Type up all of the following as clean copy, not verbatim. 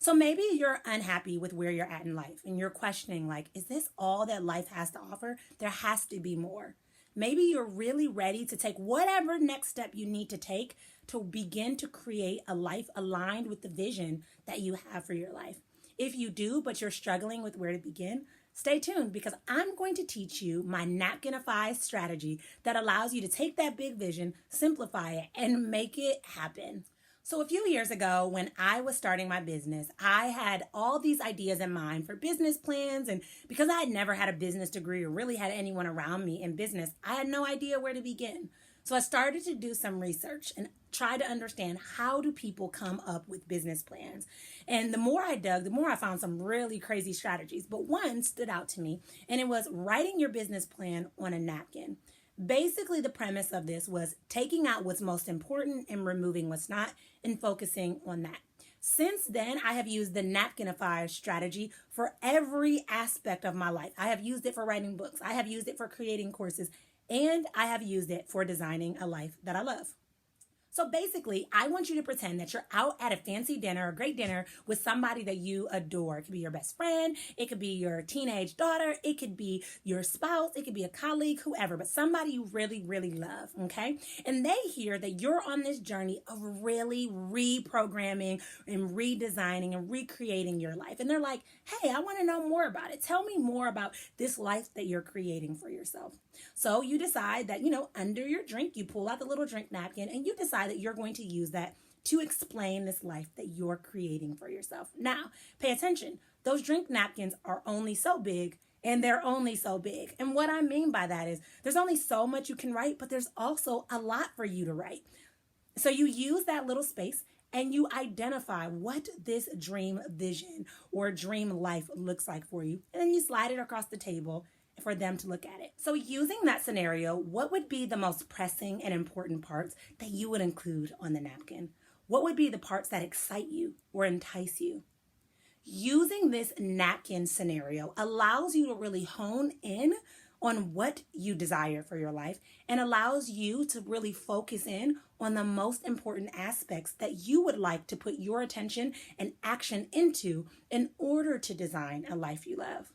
So maybe you're unhappy with where you're at in life and you're questioning, like, is this all that life has to offer? There has to be more. Maybe you're really ready to take whatever next step you need to take to begin to create a life aligned with the vision that you have for your life. If you do, but you're struggling with where to begin, stay tuned because I'm going to teach you my Napkinify strategy that allows you to take that big vision, simplify it, and make it happen. So a few years ago, when I was starting my business, I had all these ideas in mind for business plans. And because I had never had a business degree or really had anyone around me in business, I had no idea where to begin. So I started to do some research and try to understand, how do people come up with business plans? And the more I dug, the more I found some really crazy strategies. But one stood out to me, and it was writing your business plan on a napkin. Basically, the premise of this was taking out what's most important and removing what's not, and focusing on that. Since then, I have used the Napkinify strategy for every aspect of my life. I have used it for writing books. I have used it for creating courses, and I have used it for designing a life that I love. So basically, I want you to pretend that you're out at a fancy dinner, a great dinner with somebody that you adore. It could be your best friend, it could be your teenage daughter, it could be your spouse, it could be a colleague, whoever, but somebody you really, really love, okay? And they hear that you're on this journey of really reprogramming and redesigning and recreating your life. And they're like, hey, I want to know more about it. Tell me more about this life that you're creating for yourself. So you decide that, under your drink, you pull out the little drink napkin and you decide that you're going to use that to explain this life that you're creating for yourself. Now, pay attention. Those drink napkins are only so big, and they're only so big. And what I mean by that is there's only so much you can write, but there's also a lot for you to write. So you use that little space and you identify what this dream vision or dream life looks like for you. And then you slide it across the table for them to look at it. So using that scenario, what would be the most pressing and important parts that you would include on the napkin? What would be the parts that excite you or entice you? Using this napkin scenario allows you to really hone in on what you desire for your life and allows you to really focus in on the most important aspects that you would like to put your attention and action into in order to design a life you love.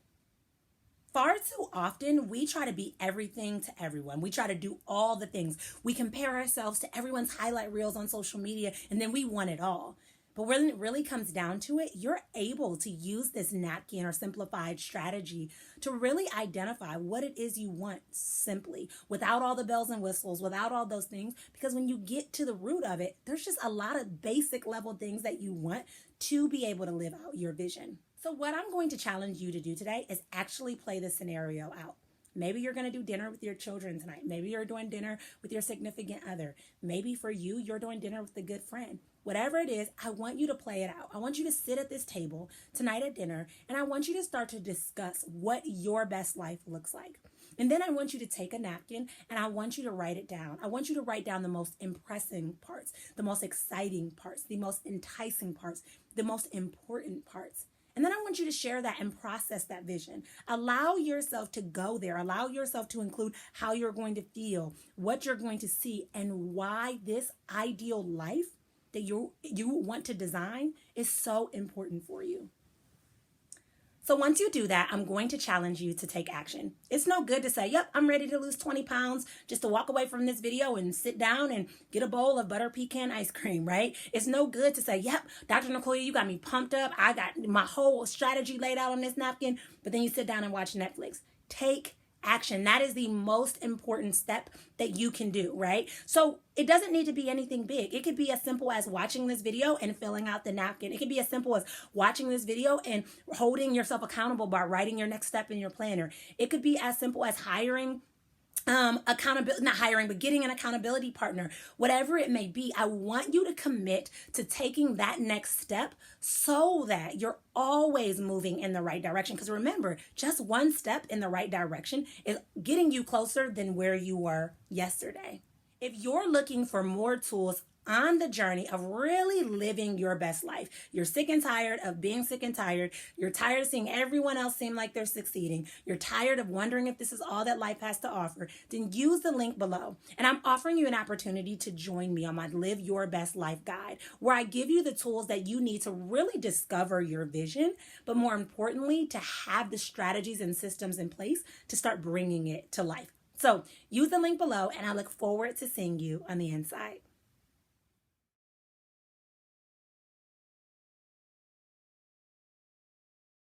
Far too often, we try to be everything to everyone. We try to do all the things. We compare ourselves to everyone's highlight reels on social media, and then we want it all. But when it really comes down to it, you're able to use this napkin or simplified strategy to really identify what it is you want simply, without all the bells and whistles, without all those things. Because when you get to the root of it, there's just a lot of basic level things that you want to be able to live out your vision. So what I'm going to challenge you to do today is actually play this scenario out. Maybe you're going to do dinner with your children tonight. Maybe you're doing dinner with your significant other. Maybe for you, you're doing dinner with a good friend. Whatever it is, I want you to play it out. I want you to sit at this table tonight at dinner, and I want you to start to discuss what your best life looks like. And then I want you to take a napkin and I want you to write it down. I want you to write down the most impressing parts, the most exciting parts, the most enticing parts, the most important parts. And then I want you to share that and process that vision. Allow yourself to go there. Allow yourself to include how you're going to feel, what you're going to see, and why this ideal life that you want to design is so important for you. So once you do that, I'm going to challenge you to take action. It's no good to say, yep, I'm ready to lose 20 pounds just to walk away from this video and sit down and get a bowl of butter pecan ice cream, right? It's no good to say, yep, Dr. Nicole, you got me pumped up. I got my whole strategy laid out on this napkin, but then you sit down and watch Netflix. Take action. That is the most important step that you can do, right? So it doesn't need to be anything big. It could be as simple as watching this video and filling out the napkin. It could be as simple as watching this video and holding yourself accountable by writing your next step in your planner. It could be as simple as getting an accountability partner, whatever it may be. I want you to commit to taking that next step so that you're always moving in the right direction. Because remember, just one step in the right direction is getting you closer than where you were yesterday. If you're looking for more tools on the journey of really living your best life, you're sick and tired of being sick and tired, you're tired of seeing everyone else seem like they're succeeding, you're tired of wondering if this is all that life has to offer, then use the link below. And I'm offering you an opportunity to join me on my Live Your Best Life guide, where I give you the tools that you need to really discover your vision, but more importantly, to have the strategies and systems in place to start bringing it to life. So use the link below, and I look forward to seeing you on the inside.